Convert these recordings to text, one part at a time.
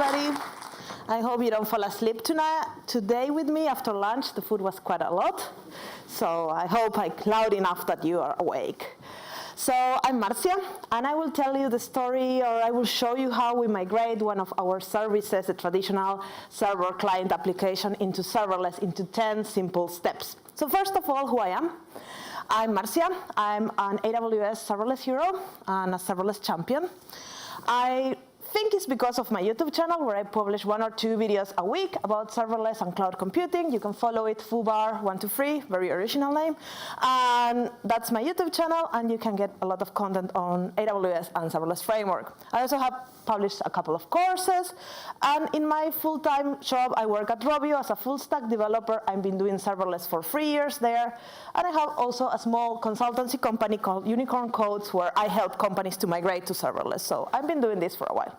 everybody. I hope you don't fall asleep today with me after lunch. The food was quite a lot. So I hope I'm loud enough that you are awake. So I'm Marcia, and I will tell you the story, or I will show you how we migrate one of our services, a traditional server client application, into serverless into 10 simple steps. So first of all, who I am. I'm Marcia. I'm an AWS serverless hero and a serverless champion. I think it's because of my YouTube channel, where I publish 1 or 2 videos a week about serverless and cloud computing. You can follow it, foobar123, very original name. And that's my YouTube channel, and you can get a lot of content on AWS and serverless framework. I also have published a couple of courses, and in my full-time job, I work at Rovio as a full-stack developer. I've been doing serverless for 3 years there, and I have also a small consultancy company called Unicorn Codes, where I help companies to migrate to serverless. So I've been doing this for a while.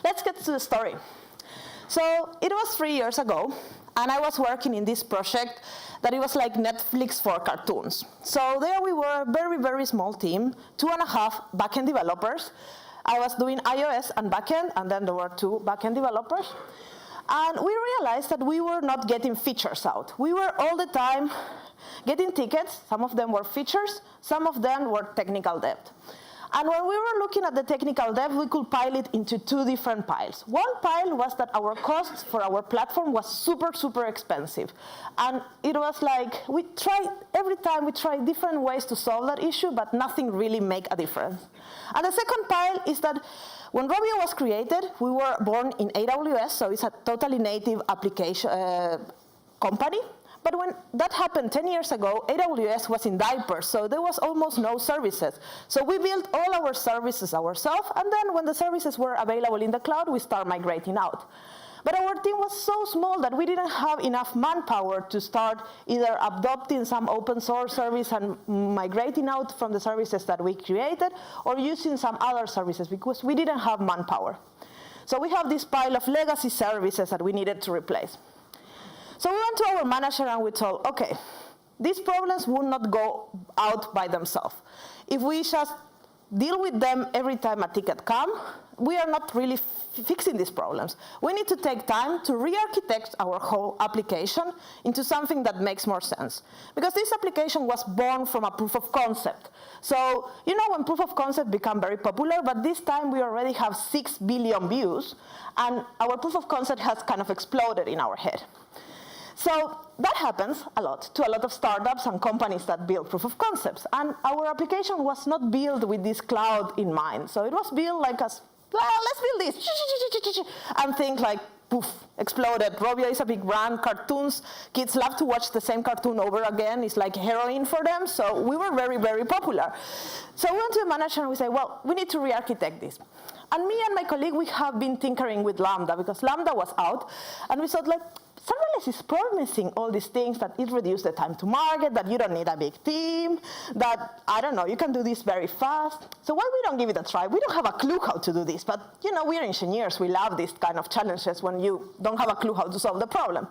Let's get to the story. So it was 3 years ago, and I was working in this project that it was like Netflix for cartoons. So there we were, a very, very small team, 2.5 backend developers. I was doing iOS and backend, and then there were 2 backend developers. And we realized that we were not getting features out. We were all the time getting tickets. Some of them were features, some of them were technical debt. And when we were looking at the technical debt, we could pile it into 2 different piles. One pile was that our costs for our platform was super, super expensive. And it was like, every time we tried different ways to solve that issue, but nothing really made a difference. And the second pile is that when Rovio was created, we were born in AWS, so it's a totally native application company. But when that happened 10 years ago, AWS was in diapers, so there was almost no services. So we built all our services ourselves, and then when the services were available in the cloud, we started migrating out. But our team was so small that we didn't have enough manpower to start either adopting some open source service and migrating out from the services that we created, or using some other services, because we didn't have manpower. So we have this pile of legacy services that we needed to replace. So we went to our manager and we told, okay, these problems will not go out by themselves. If we just deal with them every time a ticket comes, we are not really fixing these problems. We need to take time to re-architect our whole application into something that makes more sense. Because this application was born from a proof of concept. So, you know, when proof of concept become very popular, but this time we already have 6 billion views, and our proof of concept has kind of exploded in our head. So that happens a lot to a lot of startups and companies that build proof of concepts. And our application was not built with this cloud in mind. So it was built like let's build this, and think like, poof, exploded. Rovio is a big brand, cartoons, kids love to watch the same cartoon over again. It's like heroin for them, so we were very, very popular. So we went to the manager and we said, well, we need to re-architect this. And me and my colleague, we have been tinkering with Lambda, because Lambda was out, and we thought, like, serverless is promising all these things, that it reduces the time to market, that you don't need a big team, that, I don't know, you can do this very fast. So why we don't give it a try? We don't have a clue how to do this, but, you know, we're engineers. We love these kind of challenges when you don't have a clue how to solve the problem.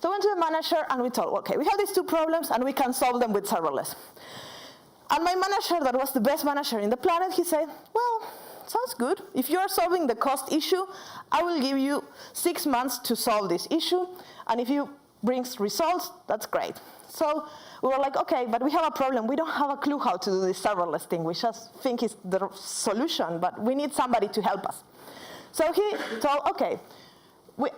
So we went to the manager and we told, okay, we have these 2 problems and we can solve them with serverless. And my manager, that was the best manager in the planet, he said, well, sounds good. If you're solving the cost issue, I will give you 6 months to solve this issue. And if you bring results, that's great. So we were like, okay, but we have a problem. We don't have a clue how to do this serverless thing. We just think it's the solution, but we need somebody to help us. So he told, okay,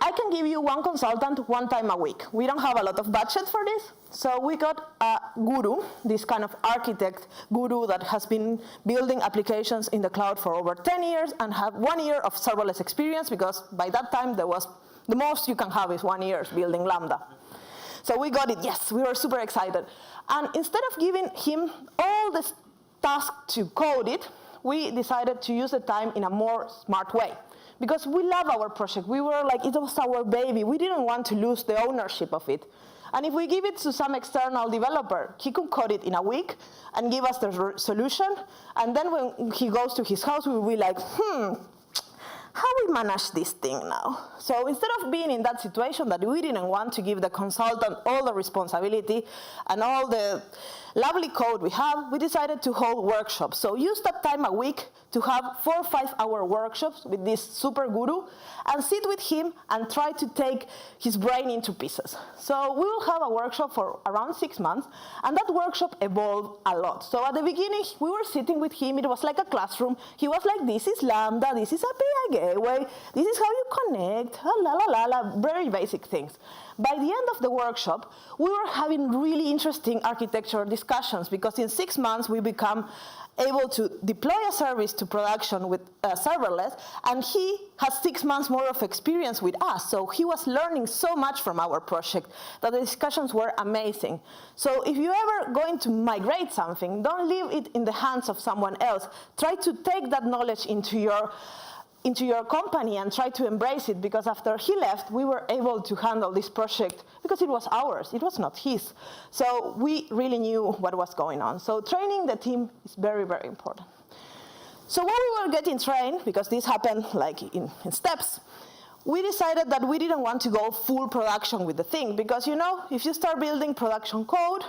I can give you 1 consultant 1 time a week. We don't have a lot of budget for this. So we got a guru, this kind of architect guru that has been building applications in the cloud for over 10 years and have 1 year of serverless experience, because by that time there was, the most you can have is 1 year building Lambda. So we got it, yes, we were super excited. And instead of giving him all this task to code it, we decided to use the time in a more smart way. Because we love our project. We were like, it was our baby. We didn't want to lose the ownership of it. And if we give it to some external developer, he could code it in a week and give us the solution. And then when he goes to his house, we will be like, how we manage this thing now? So instead of being in that situation that we didn't want to give the consultant all the responsibility and all the lovely code we have, we decided to hold workshops. So use that time a week to have 4 or 5 hour workshops with this super guru and sit with him and try to take his brain into pieces. So we will have a workshop for around 6 months, and that workshop evolved a lot. So at the beginning, we were sitting with him. It was like a classroom. He was like, this is Lambda, this is API gateway, this is how you connect, la la la la, very basic things. By the end of the workshop, we were having really interesting architecture discussions because in 6 months, we become able to deploy a service to production with serverless, and he has 6 months more of experience with us. So he was learning so much from our project that the discussions were amazing. So if you're ever going to migrate something, don't leave it in the hands of someone else. Try to take that knowledge into your company and try to embrace it, because after he left, we were able to handle this project because it was ours, it was not his. So we really knew what was going on. So training the team is very, very important. So when we were getting trained, because this happened like in steps, we decided that we didn't want to go full production with the thing, because if you start building production code,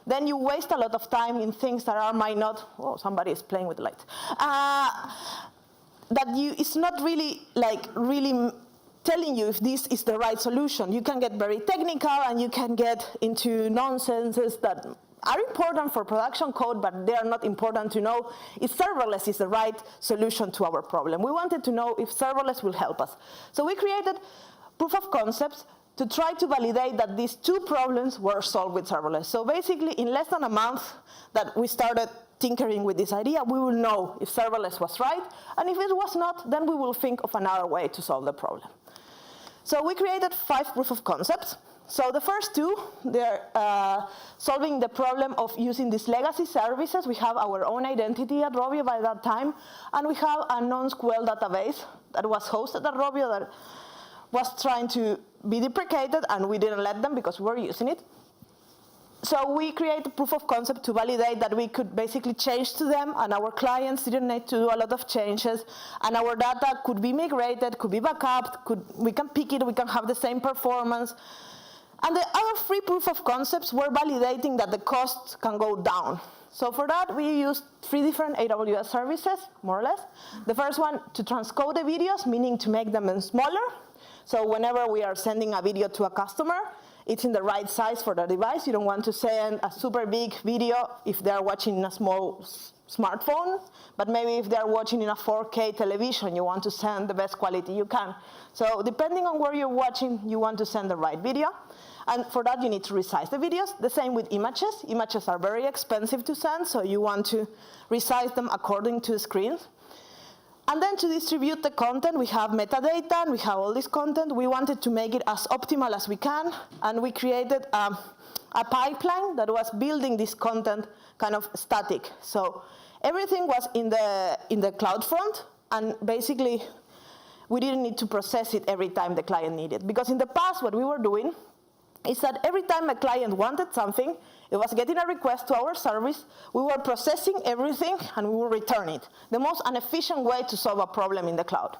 then you waste a lot of time in things that might not, oh, somebody is playing with the light. It's not really telling you if this is the right solution. You can get very technical and you can get into nonsenses that are important for production code, but they are not important to know if serverless is the right solution to our problem. We wanted to know if serverless will help us. So we created proof of concepts to try to validate that these 2 problems were solved with serverless. So basically, in less than a month that we started tinkering with this idea, we will know if serverless was right, and if it was not, then we will think of another way to solve the problem. So we created 5 proof of concepts. So the first 2, they're solving the problem of using these legacy services. We have our own identity at Rovio by that time, and we have a non-SQL database that was hosted at Rovio that was trying to be deprecated, and we didn't let them because we were using it. So we created a proof of concept to validate that we could basically change to them, and our clients didn't need to do a lot of changes, and our data could be migrated, could be backed, we can pick it, we can have the same performance. And the other 3 proof of concepts were validating that the costs can go down. So for that, we used 3 different AWS services, more or less. The first one, to transcode the videos, meaning to make them smaller. So whenever we are sending a video to a customer, it's in the right size for the device. You don't want to send a super big video if they're watching in a small smartphone, but maybe if they're watching in a 4K television, you want to send the best quality you can. So depending on where you're watching, you want to send the right video. And for that, you need to resize the videos. The same with images. Images are very expensive to send, so you want to resize them according to the screens. And then to distribute the content, we have metadata, and we have all this content. We wanted to make it as optimal as we can, and we created a pipeline that was building this content kind of static. So everything was in the cloud front, and basically we didn't need to process it every time the client needed. Because in the past, what we were doing is that every time a client wanted something, it was getting a request to our service, we were processing everything, and we will return it. The most inefficient way to solve a problem in the cloud.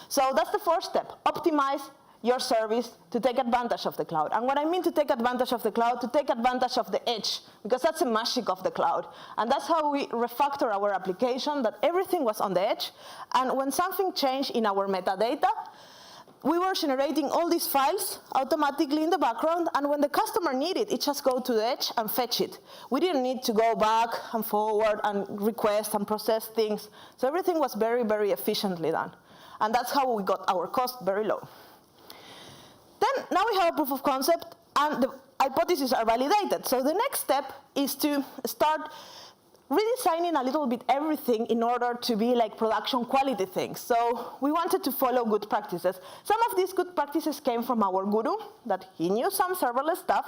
So that's the first step, optimize your service to take advantage of the cloud. And what I mean to take advantage of the cloud, to take advantage of the edge, because that's the magic of the cloud. And that's how we refactor our application, that everything was on the edge. And when something changed in our metadata, we were generating all these files automatically in the background, and when the customer needed it, just go to the edge and fetch it. We didn't need to go back and forward and request and process things. So everything was very, very efficiently done. And that's how we got our cost very low. Then now we have a proof of concept, and the hypotheses are validated. So the next step is to start redesigning a little bit everything in order to be like production quality things. So we wanted to follow good practices. Some of these good practices came from our guru, that he knew some serverless stuff,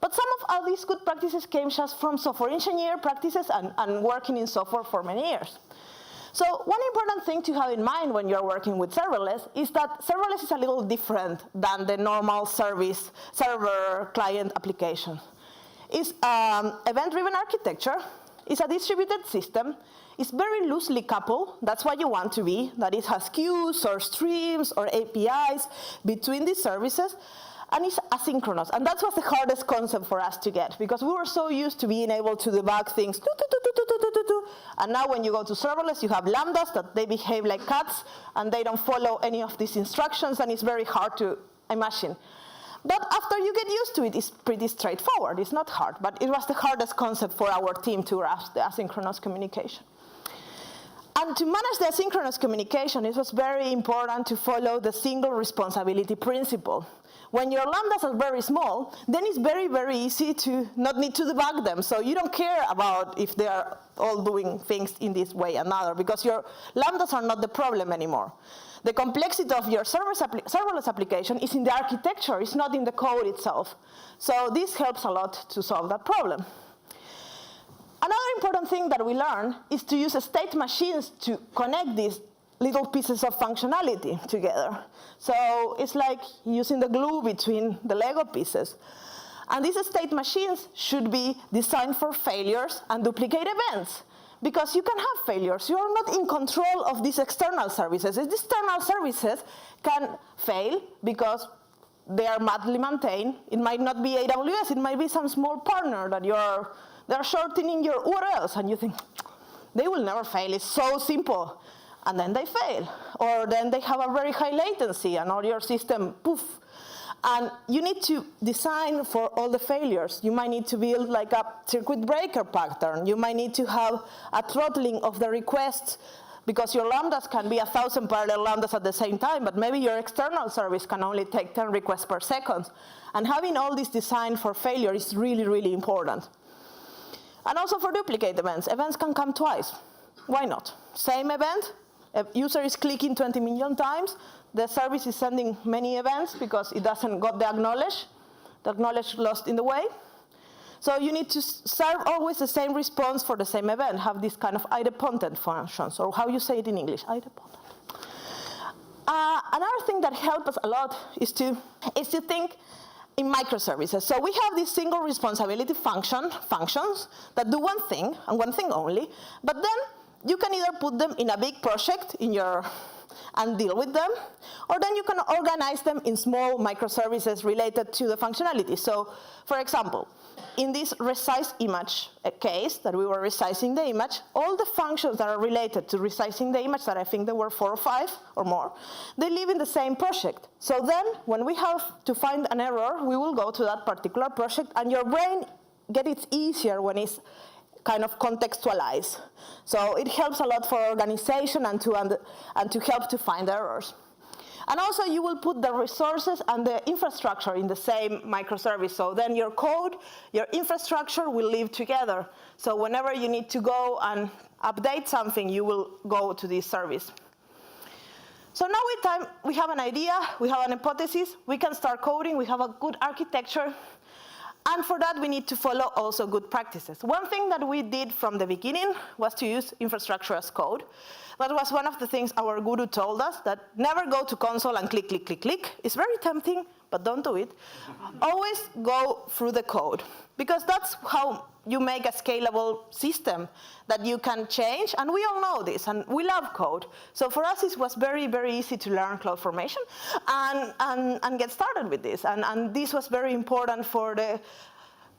but some of these good practices came just from software engineer practices and working in software for many years. So one important thing to have in mind when you're working with serverless is that serverless is a little different than the normal server client application. It's event-driven architecture. is a distributed system. It's very loosely coupled. That's what you want to be, that it has queues or streams or APIs between these services, and it's asynchronous. And that was the hardest concept for us to get, because we were so used to being able to debug things, and now when you go to serverless, you have lambdas that they behave like cats, and they don't follow any of these instructions, and it's very hard to imagine. But after you get used to it, it's pretty straightforward. It's not hard, but it was the hardest concept for our team to grasp, the asynchronous communication. And to manage the asynchronous communication, it was very important to follow the single responsibility principle. When your lambdas are very small, then it's very, very easy to not need to debug them. So you don't care about if they are all doing things in this way or another, because your lambdas are not the problem anymore. The complexity of your serverless application is in the architecture, it's not in the code itself. So this helps a lot to solve that problem. Another important thing that we learned is to use state machines to connect these little pieces of functionality together. So it's like using the glue between the Lego pieces. And these state machines should be designed for failures and duplicate events, because you can have failures. You're not in control of these external services. These external services can fail because they are badly maintained. It might not be AWS. It might be some small partner that they're shortening your URLs, and you think, they will never fail. It's so simple. And then they fail. Or then they have a very high latency, and all your system, poof. And you need to design for all the failures. You might need to build like a circuit breaker pattern. You might need to have a throttling of the requests, because your lambdas can be 1,000 parallel lambdas at the same time, but maybe your external service can only take 10 requests per second. And having all this designed for failure is really, really important. And also for duplicate events. Events can come twice. Why not? Same event. A user is clicking 20 million times. The service is sending many events because it doesn't got the acknowledge lost in the way. So you need to serve always the same response for the same event, have this kind of idempotent functions, or how you say it in English, idempotent. Another thing that helps us a lot is to think in microservices. So we have these single responsibility functions that do one thing, and one thing only, but then you can either put them in a big project and deal with them, or then you can organize them in small microservices related to the functionality. So, for example, in this resize image case that we were resizing the image, all the functions that are related to resizing the image, that I think there were 4 or 5 or more, they live in the same project. So then, when we have to find an error, we will go to that particular project, and your brain gets it easier when it's kind of contextualized. So it helps a lot for organization and to help to find errors. And also you will put the resources and the infrastructure in the same microservice. So then your code, your infrastructure will live together. So whenever you need to go and update something, you will go to this service. So now with time, we have an idea, we have an hypothesis, we can start coding, we have a good architecture. And for that, we need to follow also good practices. One thing that we did from the beginning was to use infrastructure as code. That was one of the things our guru told us, that never go to console and click, click, click, click. It's very tempting, but don't do it. Always go through the code, because that's how you make a scalable system that you can change. And we all know this, and we love code. So for us, it was very, very easy to learn CloudFormation and get started with this. And this was very important for the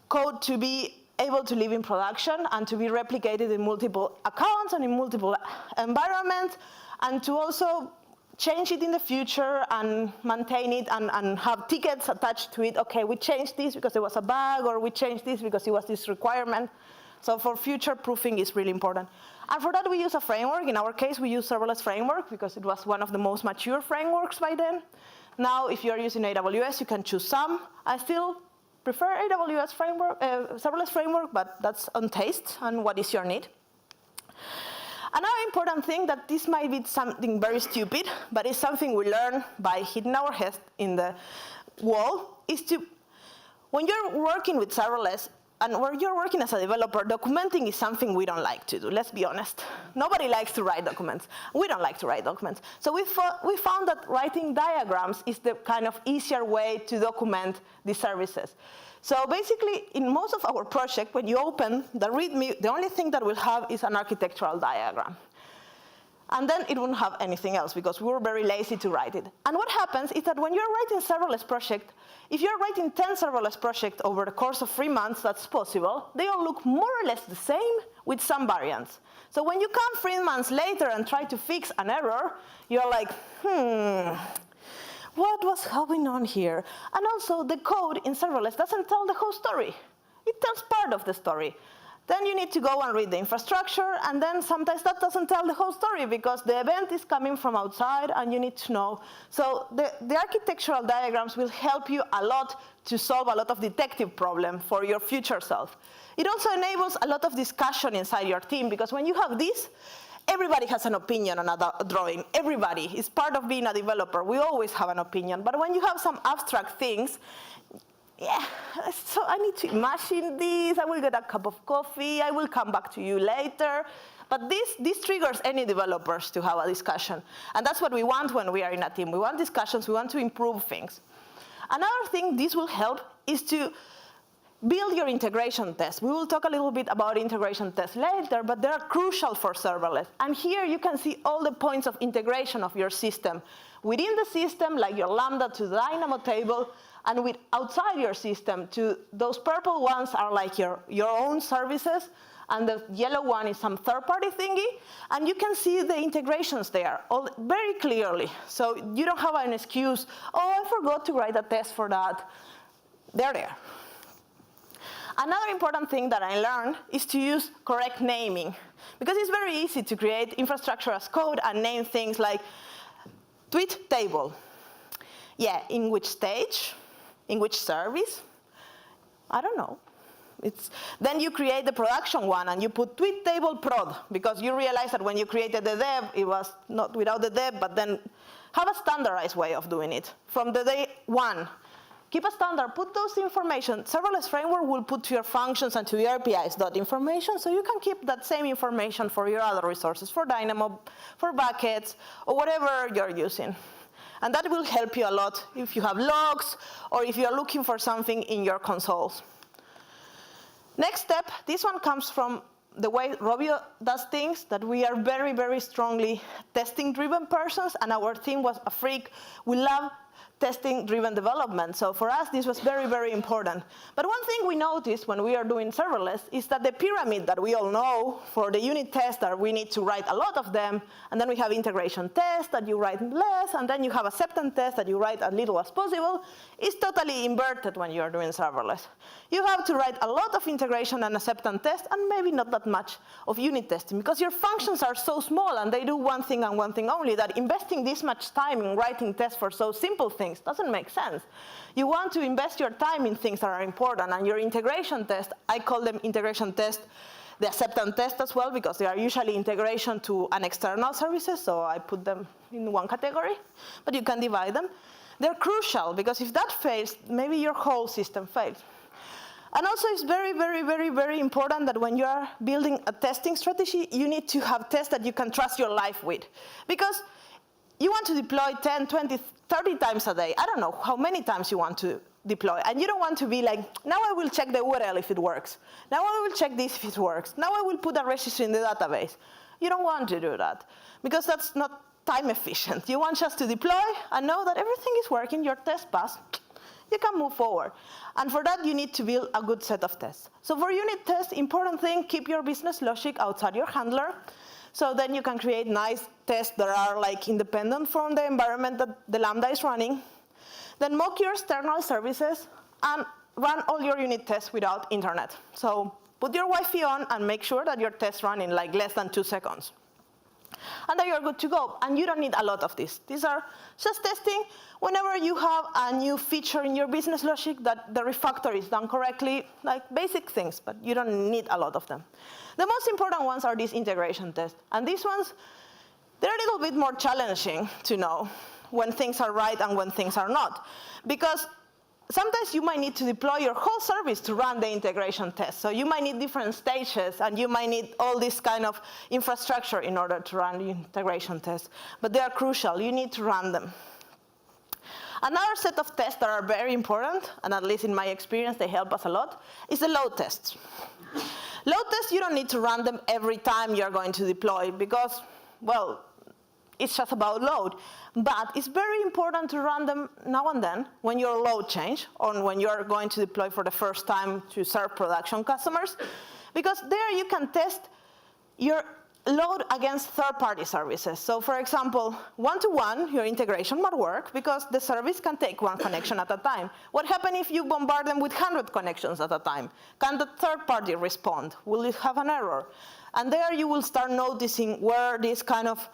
code to be able to live in production and to be replicated in multiple accounts and in multiple environments, and to also change it in the future and maintain it and have tickets attached to it. Okay, we changed this because there was a bug, or we changed this because it was this requirement. So for future proofing is really important. And for that we use a framework. In our case, we use Serverless Framework because it was one of the most mature frameworks by then. Now, if you're using AWS, you can choose some. I still prefer AWS framework, Serverless Framework, but that's on taste and what is your need. Another important thing, that this might be something very stupid, but it's something we learn by hitting our head in the wall, is when you're working with serverless, and where you're working as a developer, documenting is something we don't like to do, let's be honest. Nobody likes to write documents. We don't like to write documents. So we found that writing diagrams is the kind of easier way to document the services. So basically, in most of our project, when you open the README, the only thing that we'll have is an architectural diagram. And then it wouldn't have anything else because we were very lazy to write it. And what happens is that when you're writing serverless project, if you're writing 10 serverless projects over the course of 3 months, that's possible. They all look more or less the same with some variants. So when you come 3 months later and try to fix an error, you're like, what was going on here? And also, the code in serverless doesn't tell the whole story. It tells part of the story. Then you need to go and read the infrastructure, and then sometimes that doesn't tell the whole story because the event is coming from outside and you need to know. So the architectural diagrams will help you a lot to solve a lot of detective problems for your future self. It also enables a lot of discussion inside your team because when you have this, everybody has an opinion on a drawing. Everybody is part of being a developer. We always have an opinion. But when you have some abstract things, yeah, so I need to imagine this. I will get a cup of coffee. I will come back to you later. But this triggers any developers to have a discussion. And that's what we want when we are in a team. We want discussions. We want to improve things. Another thing this will help is to build your integration tests. We will talk a little bit about integration tests later, but they're crucial for serverless. And here you can see all the points of integration of your system. Within the system, like your Lambda to the Dynamo table, and with outside your system, to those purple ones are like your own services, and the yellow one is some third-party thingy, and you can see the integrations there all very clearly. So you don't have an excuse, oh, I forgot to write a test for that. They're there. Another important thing that I learned is to use correct naming, because it's very easy to create infrastructure as code and name things like tweet table. Yeah, in which stage? In which service? I don't know. Then you create the production one and you put tweet table prod because you realize that when you created the dev, it was not without the dev, but then have a standardized way of doing it. From the day one, keep a standard, put those information. Serverless framework will put to your functions and to your APIs that information, so you can keep that same information for your other resources, for Dynamo, for buckets, or whatever you're using. And that will help you a lot if you have logs or if you're looking for something in your consoles. Next step, this one comes from the way Robio does things, that we are very, very strongly testing-driven persons, and our team was a freak. We love testing-driven development. So for us, this was very, very important. But one thing we noticed when we are doing serverless is that the pyramid that we all know for the unit tests that we need to write a lot of them, and then we have integration tests that you write less, and then you have acceptance tests that you write as little as possible, is totally inverted when you're doing serverless. You have to write a lot of integration and acceptance tests, and maybe not that much of unit testing, because your functions are so small and they do one thing and one thing only, that investing this much time in writing tests for so simple things doesn't make sense. You want to invest your time in things that are important, and your integration test, I call them integration test, the acceptance test as well, because they are usually integration to an external services, so I put them in one category, but you can divide them. They're crucial, because if that fails, maybe your whole system fails. And also it's very, very, very, very important that when you are building a testing strategy, you need to have tests that you can trust your life with. Because you want to deploy 10, 20, 30 times a day. I don't know how many times you want to deploy. And you don't want to be like, now I will check the URL if it works. Now I will check this if it works. Now I will put a registry in the database. You don't want to do that, because that's not time efficient. You want just to deploy and know that everything is working, your test pass, you can move forward. And for that, you need to build a good set of tests. So for unit tests, important thing, keep your business logic outside your handler. So then you can create nice tests that are like independent from the environment that the Lambda is running. Then mock your external services and run all your unit tests without internet. So put your Wi-Fi on and make sure that your tests run in like less than 2 seconds. And then you're good to go. And you don't need a lot of this. These are just testing whenever you have a new feature in your business logic that the refactor is done correctly, like basic things, but you don't need a lot of them. The most important ones are these integration tests. And these ones, they're a little bit more challenging to know when things are right and when things are not. Because sometimes you might need to deploy your whole service to run the integration test. So you might need different stages, and you might need all this kind of infrastructure in order to run the integration test. But they are crucial. You need to run them. Another set of tests that are very important, and at least in my experience, they help us a lot, is the load tests. Load tests, you don't need to run them every time you're going to deploy because, well, it's just about load. But it's very important to run them now and then when your load change or when you're going to deploy for the first time to serve production customers, because there you can test your load against third-party services. So for example, one-to-one, your integration might work because the service can take one connection at a time. What happens if you bombard them with 100 connections at a time? Can the third party respond? Will it have an error? And there you will start noticing where these kind of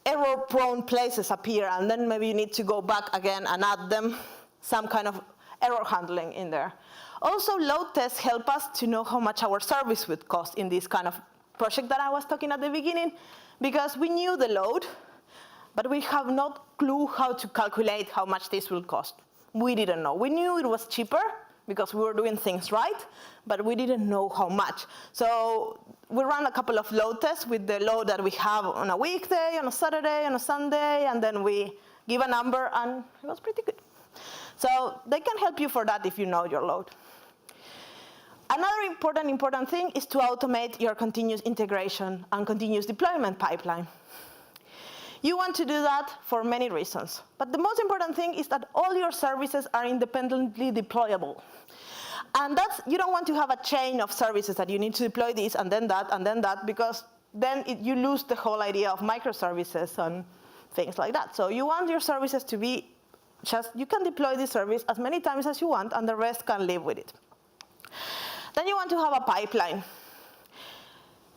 error-prone places appear, and then maybe you need to go back again and add them some kind of error handling in there. Also, load tests help us to know how much our service would cost in this kind of project that I was talking at the beginning, because we knew the load, but we have no clue how to calculate how much this will cost. We didn't know. We knew it was cheaper because we were doing things right, but we didn't know how much. So we ran a couple of load tests with the load that we have on a weekday, on a Saturday, on a Sunday, and then we give a number, and it was pretty good. So they can help you for that if you know your load. Another important thing is to automate your continuous integration and continuous deployment pipeline. You want to do that for many reasons. But the most important thing is that all your services are independently deployable. And that's, you don't want to have a chain of services that you need to deploy this and then that, because then you lose the whole idea of microservices and things like that. So you want your services to be just, you can deploy this service as many times as you want, and the rest can live with it. Then you want to have a pipeline.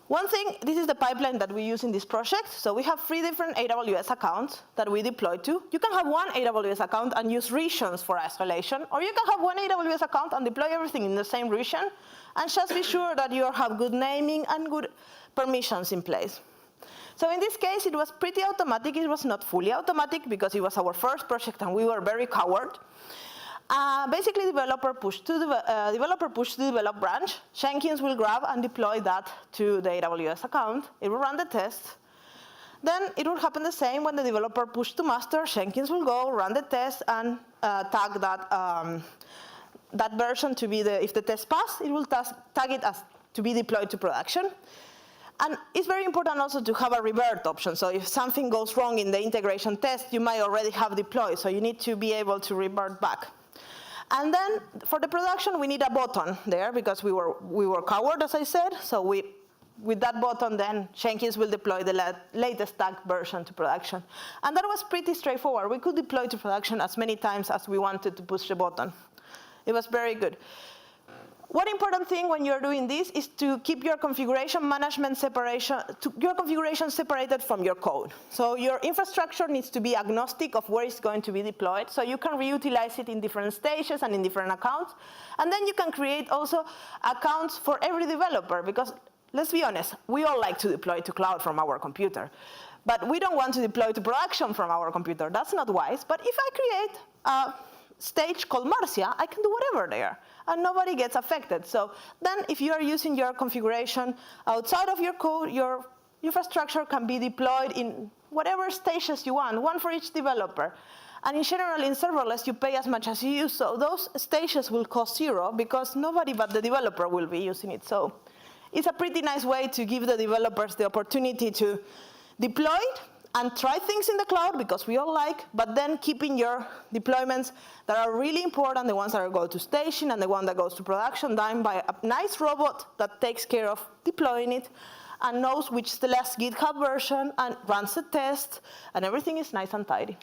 One thing, this is the pipeline that we use in this project. So we have 3 different AWS accounts that we deploy to. You can have one AWS account and use regions for isolation, or you can have one AWS account and deploy everything in the same region, and just be sure that you have good naming and good permissions in place. So in this case, it was pretty automatic. It was not fully automatic because it was our first project and we were very coward. Basically, developer push to develop branch. Jenkins will grab and deploy that to the AWS account. It will run the test. Then it will happen the same when the developer push to master. Jenkins will go run the test and tag that version to be if the test pass, it will tag it as to be deployed to production. And it's very important also to have a revert option. So if something goes wrong in the integration test, you might already have deployed. So you need to be able to revert back. And then for the production, we need a button there because we were coward, as I said. So with that button, then Jenkins will deploy the latest tag version to production. And that was pretty straightforward. We could deploy to production as many times as we wanted to push the button. It was very good. One important thing when you're doing this is to keep your configuration management separated from your code. So your infrastructure needs to be agnostic of where it's going to be deployed, so you can reutilize it in different stages and in different accounts. And then you can create also accounts for every developer, because let's be honest, we all like to deploy to cloud from our computer. But we don't want to deploy to production from our computer. That's not wise. But if I create a stage called Marcia, I can do whatever there, and nobody gets affected. So then if you are using your configuration outside of your code, your infrastructure can be deployed in whatever stages you want, one for each developer. And in general, in serverless, you pay as much as you use, so those stages will cost 0 because nobody but the developer will be using it. So it's a pretty nice way to give the developers the opportunity to deploy it and try things in the cloud, because we all like, but then keeping your deployments that are really important, the ones that go to staging and the one that goes to production, done by a nice robot that takes care of deploying it and knows which is the last GitHub version and runs the test, and everything is nice and tidy.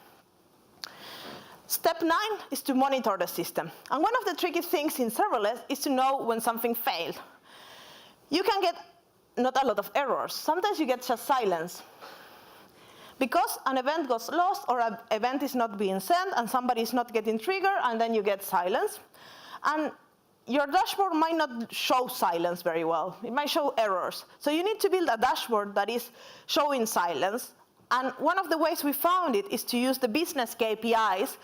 Step 9 is to monitor the system. And one of the tricky things in serverless is to know when something failed. You can get not a lot of errors. Sometimes you get just silence, because an event goes lost or an event is not being sent and somebody is not getting triggered, and then you get silence. And your dashboard might not show silence very well. It might show errors. So you need to build a dashboard that is showing silence. And one of the ways we found it is to use the business KPIs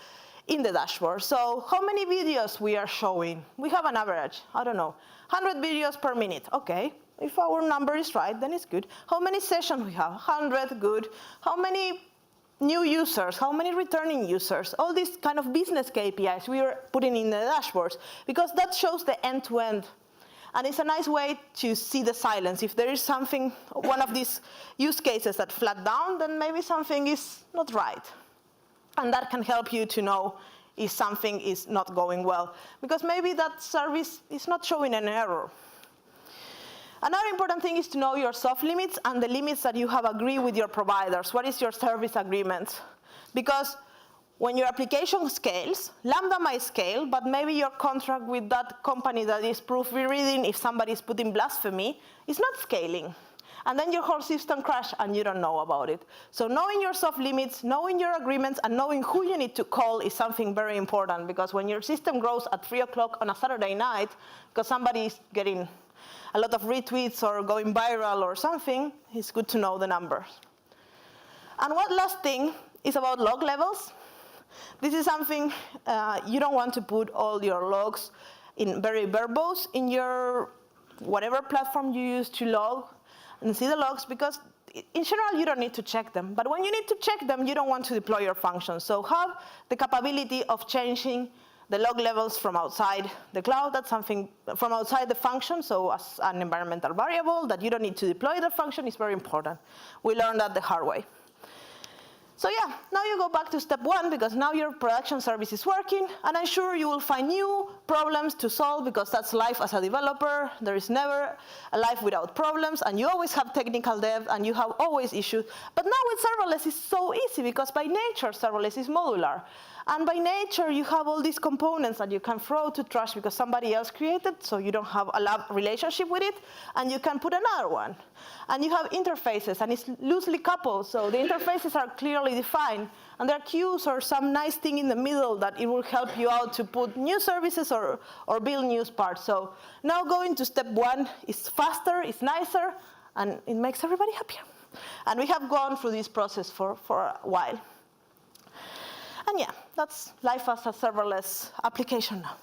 in the dashboard. So how many videos we are showing? We have an average, I don't know, 100 videos per minute. Okay, if our number is right, then it's good. How many sessions we have? 100, good. How many new users? How many returning users? All these kind of business KPIs we are putting in the dashboards, because that shows the end-to-end. And it's a nice way to see the silence. If there is something, one of these use cases that flat down, then maybe something is not right. And that can help you to know if something is not going well, because maybe that service is not showing an error. Another important thing is to know your soft limits and the limits that you have agreed with your providers. What is your service agreement? Because when your application scales, Lambda might scale, but maybe your contract with that company that is proofreading, if somebody is putting blasphemy, is not scaling. And then your whole system crashes and you don't know about it. So knowing your soft limits, knowing your agreements, and knowing who you need to call is something very important, because when your system grows at 3 o'clock on a Saturday night, because somebody is getting a lot of retweets or going viral or something, it's good to know the numbers. And one last thing is about log levels. This is something you don't want to put all your logs in very verbose in your whatever platform you use to log and see the logs, because in general you don't need to check them. But when you need to check them, you don't want to deploy your functions. So have the capability of changing the log levels from outside the cloud. That's something from outside the function, so as an environmental variable that you don't need to deploy the function is very important. We learned that the hard way. So yeah, now you go back to step 1, because now your production service is working, and I'm sure you will find new problems to solve, because that's life as a developer. There is never a life without problems, and you always have technical debt, and you have always issues. But now with serverless, it's so easy, because by nature, serverless is modular. And by nature, you have all these components that you can throw to trash because somebody else created, so you don't have a lab relationship with it, and you can put another one. And you have interfaces, and it's loosely coupled, so the interfaces are clearly defined, and there are queues or some nice thing in the middle that it will help you out to put new services or build new parts. So now going to step 1 is faster, it's nicer, and it makes everybody happier. And we have gone through this process for a while. And yeah, that's life as a serverless application now.